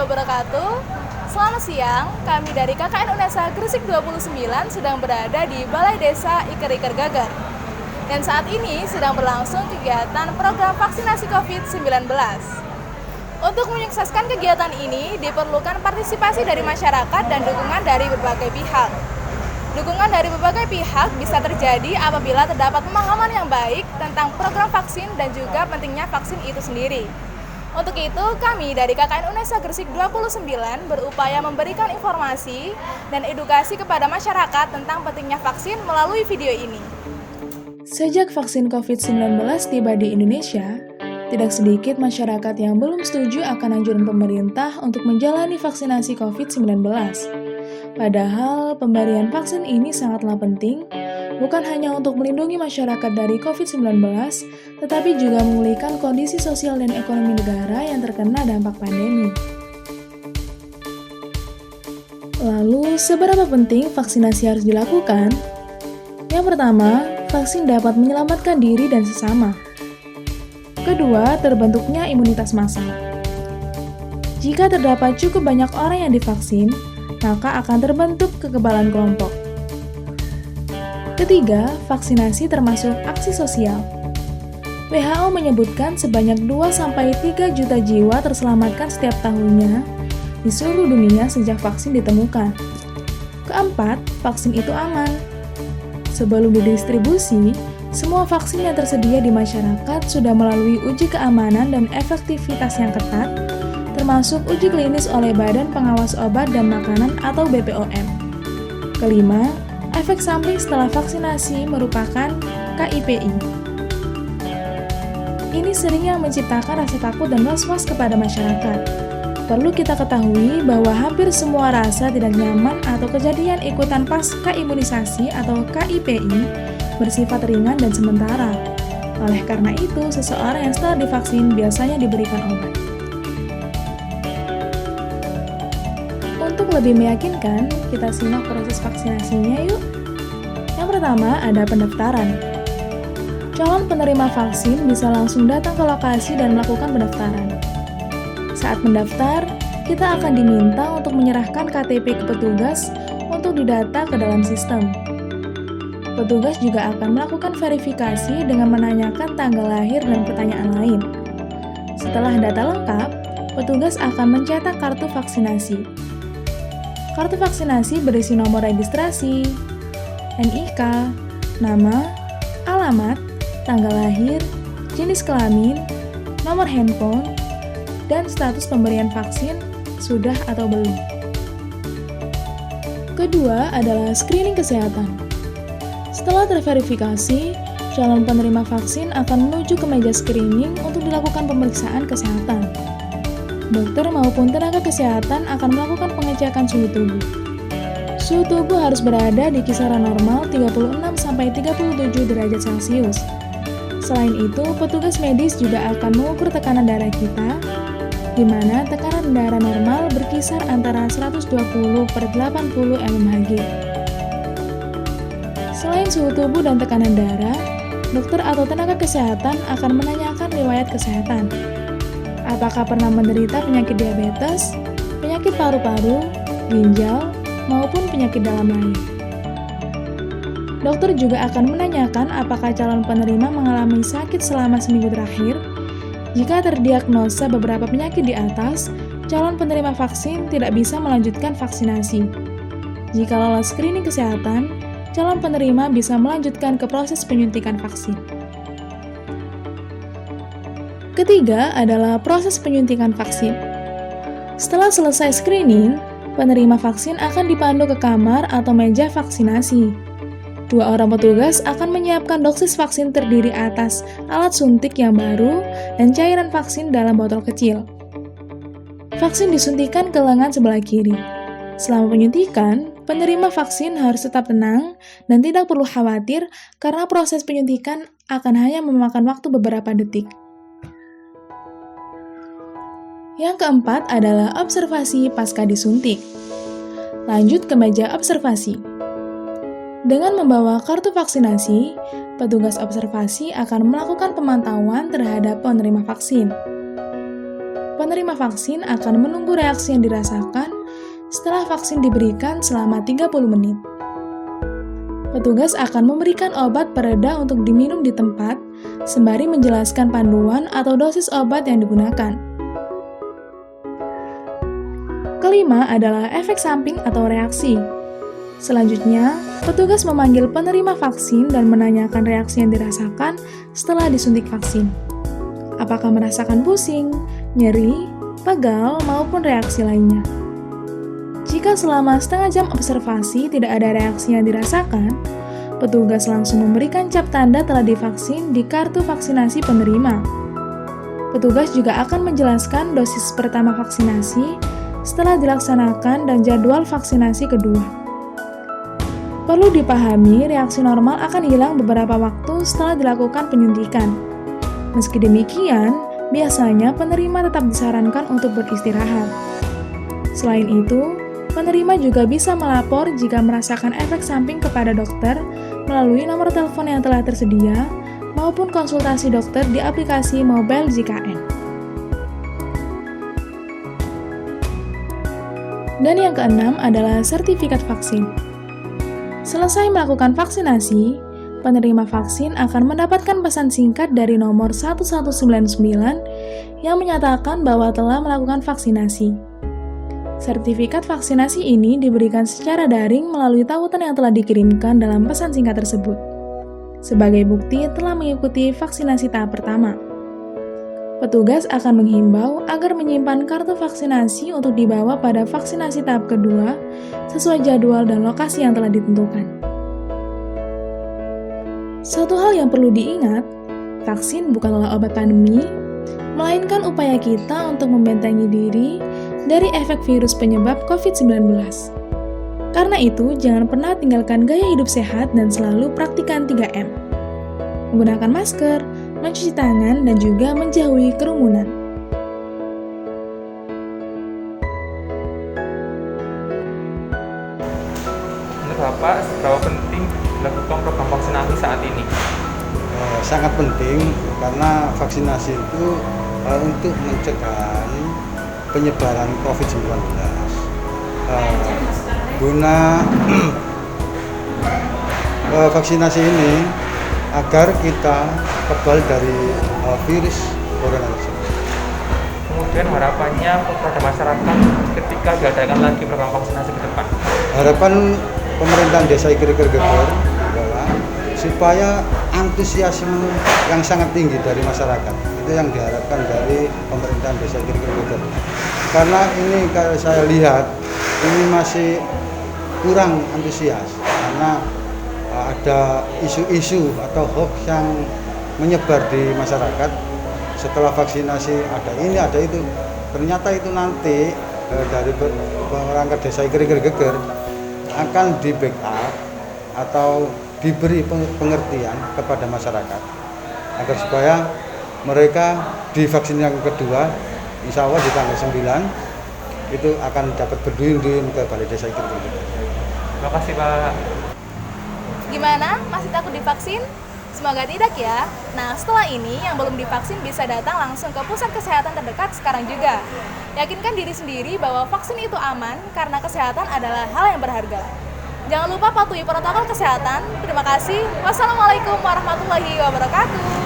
wabarakatuh. Selamat siang, kami dari KKN UNESA Gresik 29 sedang berada di Balai Desa Iker-Iker Gagar. Dan saat ini sedang berlangsung kegiatan program vaksinasi COVID-19. Untuk menyukseskan kegiatan ini diperlukan partisipasi dari masyarakat dan dukungan dari berbagai pihak. Dukungan dari berbagai pihak bisa terjadi apabila terdapat pemahaman yang baik tentang program vaksin dan juga pentingnya vaksin itu sendiri. Untuk itu, kami dari KKN UNESA Gresik 29 berupaya memberikan informasi dan edukasi kepada masyarakat tentang pentingnya vaksin melalui video ini. Sejak vaksin COVID-19 tiba di Indonesia, tidak sedikit masyarakat yang belum setuju akan anjuran pemerintah untuk menjalani vaksinasi COVID-19. Padahal pemberian vaksin ini sangatlah penting, bukan hanya untuk melindungi masyarakat dari COVID-19, tetapi juga memulihkan kondisi sosial dan ekonomi negara yang terkena dampak pandemi. Lalu, seberapa penting vaksinasi harus dilakukan? Yang pertama, vaksin dapat menyelamatkan diri dan sesama. Kedua, terbentuknya imunitas massal. Jika terdapat cukup banyak orang yang divaksin, maka akan terbentuk kekebalan kelompok. Ketiga, vaksinasi termasuk aksi sosial. WHO menyebutkan sebanyak 2-3 juta jiwa terselamatkan setiap tahunnya di seluruh dunia sejak vaksin ditemukan. Keempat, vaksin itu aman. Sebelum didistribusi, semua vaksin yang tersedia di masyarakat sudah melalui uji keamanan dan efektivitas yang ketat, termasuk uji klinis oleh Badan Pengawas Obat dan Makanan atau BPOM. Kelima, efek samping setelah vaksinasi merupakan KIPI. Ini seringnya menciptakan rasa takut dan was-was kepada masyarakat. Perlu kita ketahui bahwa hampir semua rasa tidak nyaman atau kejadian ikutan pasca imunisasi atau KIPI bersifat ringan dan sementara. Oleh karena itu, seseorang yang setelah divaksin biasanya diberikan obat. Untuk lebih meyakinkan, kita simak proses vaksinasinya yuk. Yang pertama, ada pendaftaran. Calon penerima vaksin bisa langsung datang ke lokasi dan melakukan pendaftaran. Saat mendaftar, kita akan diminta untuk menyerahkan KTP ke petugas untuk didata ke dalam sistem. Petugas juga akan melakukan verifikasi dengan menanyakan tanggal lahir dan pertanyaan lain. Setelah data lengkap, petugas akan mencetak kartu vaksinasi. Kartu vaksinasi berisi nomor registrasi, NIK, nama, alamat, tanggal lahir, jenis kelamin, nomor handphone, dan status pemberian vaksin sudah atau belum. Kedua adalah screening kesehatan. Setelah terverifikasi, calon penerima vaksin akan menuju ke meja screening untuk dilakukan pemeriksaan kesehatan. Dokter maupun tenaga kesehatan akan melakukan pengecekan suhu tubuh. Suhu tubuh harus berada di kisaran normal 36-37 derajat Celcius. Selain itu, petugas medis juga akan mengukur tekanan darah kita, di mana tekanan darah normal berkisar antara 120/80 mmHg. Selain suhu tubuh dan tekanan darah, dokter atau tenaga kesehatan akan menanyakan riwayat kesehatan. Apakah pernah menderita penyakit diabetes, penyakit paru-paru, ginjal, maupun penyakit dalam lain. Dokter juga akan menanyakan apakah calon penerima mengalami sakit selama seminggu terakhir. Jika terdiagnosa beberapa penyakit di atas, calon penerima vaksin tidak bisa melanjutkan vaksinasi. Jika lolos screening kesehatan, calon penerima bisa melanjutkan ke proses penyuntikan vaksin. Ketiga adalah proses penyuntikan vaksin. Setelah selesai screening, penerima vaksin akan dipandu ke kamar atau meja vaksinasi. 2 orang petugas akan menyiapkan dosis vaksin terdiri atas alat suntik yang baru dan cairan vaksin dalam botol kecil. Vaksin disuntikan ke lengan sebelah kiri. Selama penyuntikan, penerima vaksin harus tetap tenang dan tidak perlu khawatir karena proses penyuntikan akan hanya memakan waktu beberapa detik. Yang keempat adalah observasi pasca disuntik. Lanjut ke meja observasi. Dengan membawa kartu vaksinasi, petugas observasi akan melakukan pemantauan terhadap penerima vaksin. penerima vaksin akan menunggu reaksi yang dirasakan setelah vaksin diberikan selama 30 menit. Petugas akan memberikan obat pereda untuk diminum di tempat, sembari menjelaskan panduan atau dosis obat yang digunakan. Kelima adalah efek samping atau reaksi. Selanjutnya, petugas memanggil penerima vaksin dan menanyakan reaksi yang dirasakan setelah disuntik vaksin. Apakah merasakan pusing, nyeri, pegal, maupun reaksi lainnya. Jika selama setengah jam observasi tidak ada reaksi yang dirasakan, petugas langsung memberikan cap tanda telah divaksin di kartu vaksinasi penerima. Petugas juga akan menjelaskan dosis pertama vaksinasi setelah dilaksanakan dan jadwal vaksinasi kedua. Perlu dipahami, reaksi normal akan hilang beberapa waktu setelah dilakukan penyuntikan. Meski demikian, biasanya penerima tetap disarankan untuk beristirahat. Selain itu, penerima juga bisa melapor jika merasakan efek samping kepada dokter melalui nomor telepon yang telah tersedia maupun konsultasi dokter di aplikasi mobile JKN. Dan yang keenam adalah sertifikat vaksin. Selesai melakukan vaksinasi, penerima vaksin akan mendapatkan pesan singkat dari nomor 1199 yang menyatakan bahwa telah melakukan vaksinasi. Sertifikat vaksinasi ini diberikan secara daring melalui tautan yang telah dikirimkan dalam pesan singkat tersebut, sebagai bukti telah mengikuti vaksinasi tahap pertama. Petugas akan menghimbau agar menyimpan kartu vaksinasi untuk dibawa pada vaksinasi tahap kedua sesuai jadwal dan lokasi yang telah ditentukan. Suatu hal yang perlu diingat, vaksin bukanlah obat pandemi, melainkan upaya kita untuk membentengi diri dari efek virus penyebab COVID-19. Karena itu, jangan pernah tinggalkan gaya hidup sehat dan selalu praktikan 3M. Menggunakan masker, mencuci tangan, dan juga menjauhi kerumunan. Menurut Bapak, seberapa penting dilakukan program vaksinasi saat ini? Sangat penting karena vaksinasi itu untuk mencegah penyebaran COVID-19. Guna vaksinasi ini agar kita kebal dari virus corona tersebut. Kemudian harapannya kepada masyarakat ketika diadakan lagi program vaksinasi ke depan. Harapan pemerintahan Desa Ikir-Ikir Geger adalah supaya antusiasme yang sangat tinggi dari masyarakat. Itu yang diharapkan dari pemerintahan Desa Ikir-Ikir Geger. Karena ini kalau saya lihat ini masih kurang antusias karena ada isu-isu atau hoax yang menyebar di masyarakat. Setelah vaksinasi ada ini ada itu, ternyata itu nanti dari perangkat Desa Ikir-Ikir Geger akan di backup atau diberi pengertian kepada masyarakat agar supaya mereka di vaksin yang kedua insya Allah di tanggal 9 itu akan dapat berduyun-duyun ke Balai Desa Ikir-Ikir Geger. Terima kasih Pak. Gimana? Masih takut divaksin? Semoga tidak ya. Nah, setelah ini yang belum divaksin bisa datang langsung ke pusat kesehatan terdekat sekarang juga. Yakinkan diri sendiri bahwa vaksin itu aman karena kesehatan adalah hal yang berharga. Jangan lupa patuhi protokol kesehatan. Terima kasih. Wassalamualaikum warahmatullahi wabarakatuh.